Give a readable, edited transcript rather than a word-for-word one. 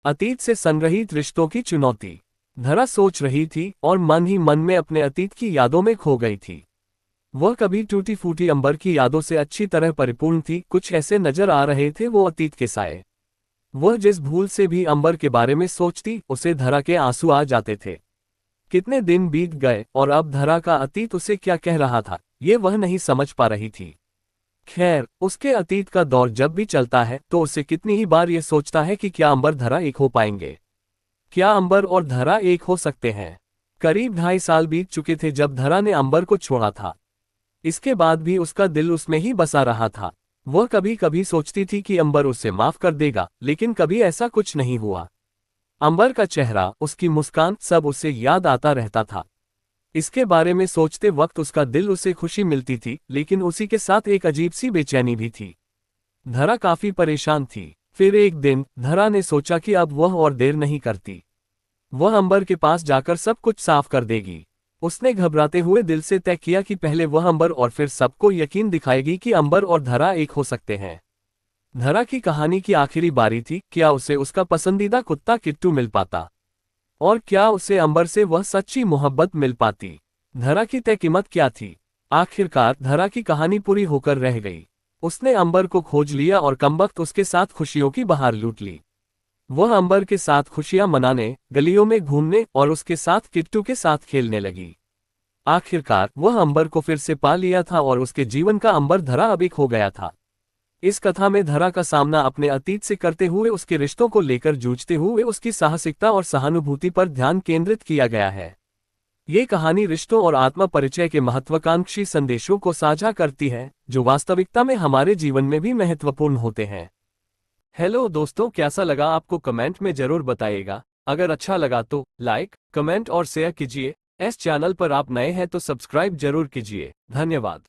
अतीत से संग्रहित रिश्तों की चुनौती। धरा सोच रही थी और मन ही मन में अपने अतीत की यादों में खो गई थी। वह कभी टूटी फूटी अंबर की यादों से अच्छी तरह परिपूर्ण थी। कुछ ऐसे नजर आ रहे थे वो अतीत के साए। वह जिस भूल से भी अंबर के बारे में सोचती उसे धरा के आंसू आ जाते थे। कितने दिन बीत गए और अब धरा का अतीत उसे क्या कह रहा था ये वह नहीं समझ पा रही थी। खैर, उसके अतीत का दौर जब भी चलता है तो उसे कितनी ही बार ये सोचता है कि क्या अंबर धरा एक हो पाएंगे। क्या अंबर और धरा एक हो सकते हैं। करीब 2.5 साल बीत चुके थे जब धरा ने अंबर को छोड़ा था। इसके बाद भी उसका दिल उसमें ही बसा रहा था। वह कभी कभी सोचती थी कि अंबर उसे माफ कर देगा, लेकिन कभी ऐसा कुछ नहीं हुआ। अंबर का चेहरा, उसकी मुस्कान, सब उसे याद आता रहता था। इसके बारे में सोचते वक्त उसका दिल उसे खुशी मिलती थी, लेकिन उसी के साथ एक अजीब सी बेचैनी भी थी। धरा काफी परेशान थी। फिर एक दिन धरा ने सोचा कि अब वह और देर नहीं करती। वह अंबर के पास जाकर सब कुछ साफ कर देगी। उसने घबराते हुए दिल से तय किया कि पहले वह अंबर और फिर सबको यकीन दिखाएगी कि अंबर और धरा एक हो सकते हैं। धरा की कहानी की आखिरी बारी थी। क्या उसे उसका पसंदीदा कुत्ता किट्टू मिल पाता? और क्या उसे अंबर से वह सच्ची मोहब्बत मिल पाती? धरा की तय कीमत क्या थी? आखिरकार धरा की कहानी पूरी होकर रह गई। उसने अंबर को खोज लिया और कमबख्त उसके साथ खुशियों की बहार लूट ली। वह अंबर के साथ खुशियां मनाने, गलियों में घूमने और उसके साथ किट्टू के साथ खेलने लगी। आखिरकार वह अंबर को फिर से पा लिया था और उसके जीवन का अंबर धरा अब एक हो गया था। इस कथा में धरा का सामना अपने अतीत से करते हुए उसके रिश्तों को लेकर जूझते हुए उसकी साहसिकता और सहानुभूति पर ध्यान केंद्रित किया गया है। ये कहानी रिश्तों और आत्म परिचय के महत्वाकांक्षी संदेशों को साझा करती है, जो वास्तविकता में हमारे जीवन में भी महत्वपूर्ण होते हैं। हेलो दोस्तों, कैसा लगा आपको कमेंट में जरूर बताइएगा। अगर अच्छा लगा तो लाइक, कमेंट और शेयर कीजिए। इस चैनल पर आप नए हैं तो सब्सक्राइब जरूर कीजिए। धन्यवाद।